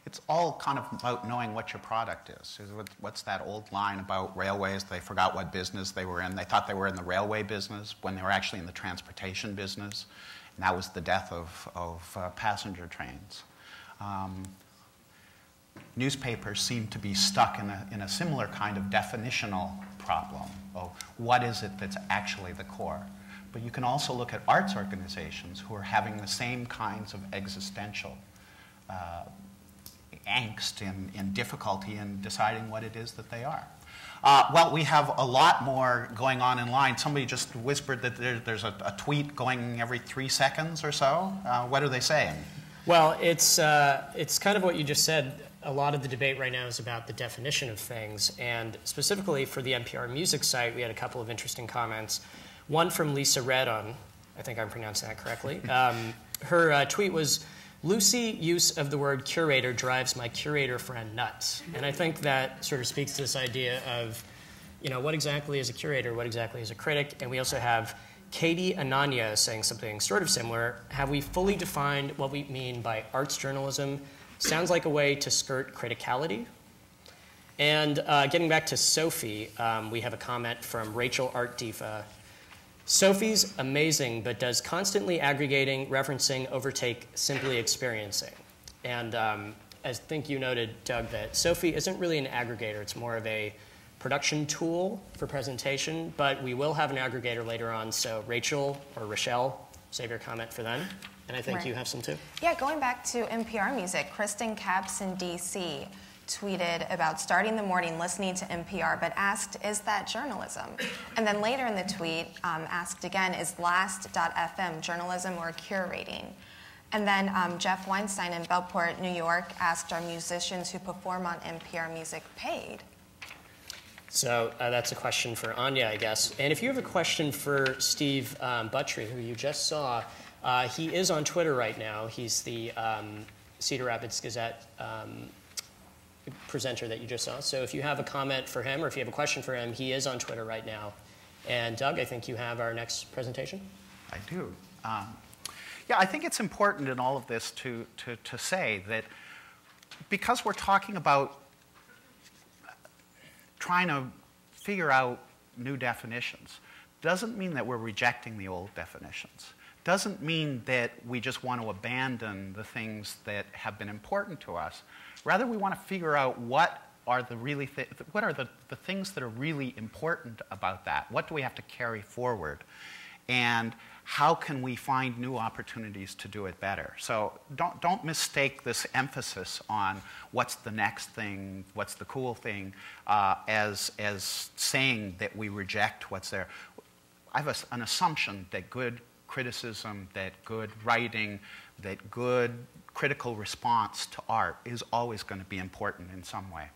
It's all kind of about knowing what your product is. What's that old line about railways? They forgot what business they were in. They thought they were in the railway business when they were actually in the transportation business. And that was the death of passenger trains. Newspapers seem to be stuck in a similar kind of definitional problem. Oh, what is it that's actually the core? But you can also look at arts organizations who are having the same kinds of existential angst and difficulty in deciding what it is that they are. Well, we have a lot more going on in line. Somebody just whispered that there's a tweet going every 3 seconds or so. What are they saying? Well, it's kind of what you just said. A lot of the debate right now is about the definition of things. And specifically for the NPR Music site, we had a couple of interesting comments. One from Lisa Red on, I think I'm pronouncing that correctly. Her tweet was, "Loosey use of the word curator drives my curator friend nuts." And I think that sort of speaks to this idea of, you know, what exactly is a curator, what exactly is a critic? And we also have Katie Ananya saying something sort of similar. Have we fully defined what we mean by arts journalism? Sounds like a way to skirt criticality. And getting back to Sophie, we have a comment from Rachel Art Diva. Sophie's amazing, but does constantly aggregating, referencing, overtake simply experiencing? And I think you noted, Doug, that Sophie isn't really an aggregator. It's more of a production tool for presentation, but we will have an aggregator later on. So Rachel or Rochelle, save your comment for then. And I think you have some too. Yeah, going back to NPR Music, Kristen Capps in DC tweeted about starting the morning listening to NPR, but asked, is that journalism? And then later in the tweet, asked again, is last.fm journalism or curating? And then Jeff Weinstein in Bellport, New York, asked, are musicians who perform on NPR Music paid? So that's a question for Anya, I guess. And if you have a question for Steve Buttrey, who you just saw, he is on Twitter right now. He's the Cedar Rapids Gazette presenter that you just saw. So if you have a comment for him or if you have a question for him, he is on Twitter right now. And Doug, I think you have our next presentation. I do. Yeah, I think it's important in all of this to say that because we're talking about trying to figure out new definitions, doesn't mean that we're rejecting the old definitions. Doesn't mean that we just want to abandon the things that have been important to us. Rather, we want to figure out what are the things that are really important about that. What do we have to carry forward? And how can we find new opportunities to do it better? So don't mistake this emphasis on what's the next thing, what's the cool thing, as saying that we reject what's there. I have an assumption that good criticism, that good writing, that good critical response to art is always going to be important in some way.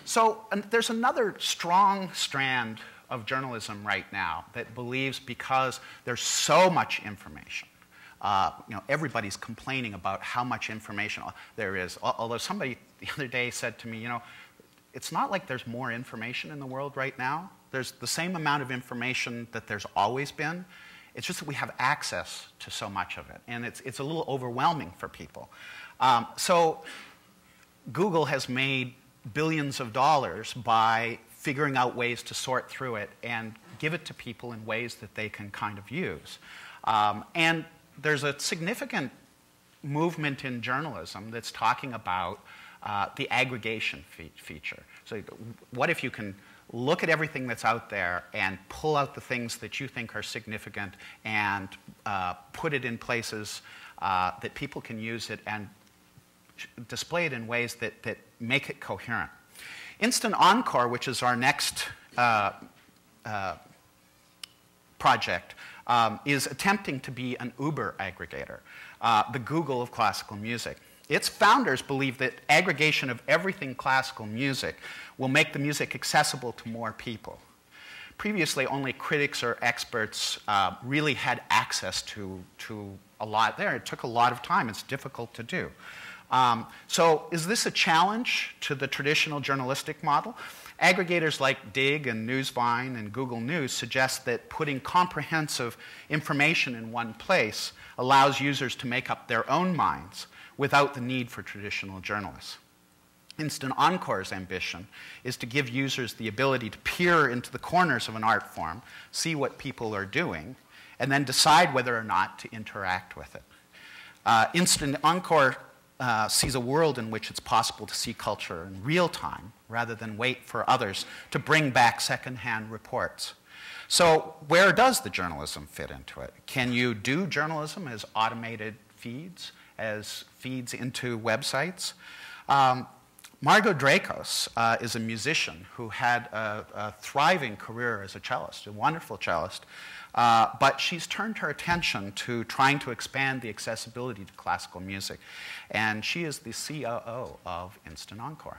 So there's another strong strand of journalism right now that believes because there's so much information, you know, everybody's complaining about how much information there is. Although somebody the other day said to me, you know, it's not like there's more information in the world right now. There's the same amount of information that there's always been. It's just that we have access to so much of it, and it's a little overwhelming for people. So Google has made billions of dollars by figuring out ways to sort through it and give it to people in ways that they can kind of use. And there's a significant movement in journalism that's talking about the aggregation feature. So what if you can look at everything that's out there and pull out the things that you think are significant and put it in places that people can use it and display it in ways that make it coherent. Instant Encore, which is our next project, is attempting to be an Uber aggregator, the Google of classical music. Its founders believe that aggregation of everything classical music will make the music accessible to more people. Previously, only critics or experts really had access to a lot there. It took a lot of time. It's difficult to do. So is this a challenge to the traditional journalistic model? Aggregators like Dig and Newsvine and Google News suggest that putting comprehensive information in one place allows users to make up their own minds without the need for traditional journalists. Instant Encore's ambition is to give users the ability to peer into the corners of an art form, see what people are doing, and then decide whether or not to interact with it. Instant Encore sees a world in which it's possible to see culture in real time rather than wait for others to bring back secondhand reports. So where does the journalism fit into it? Can you do journalism as automated feeds, as feeds into websites? Margot Dracos is a musician who had a thriving career as a cellist, a wonderful cellist, but she's turned her attention to trying to expand the accessibility to classical music, and she is the COO of Instant Encore.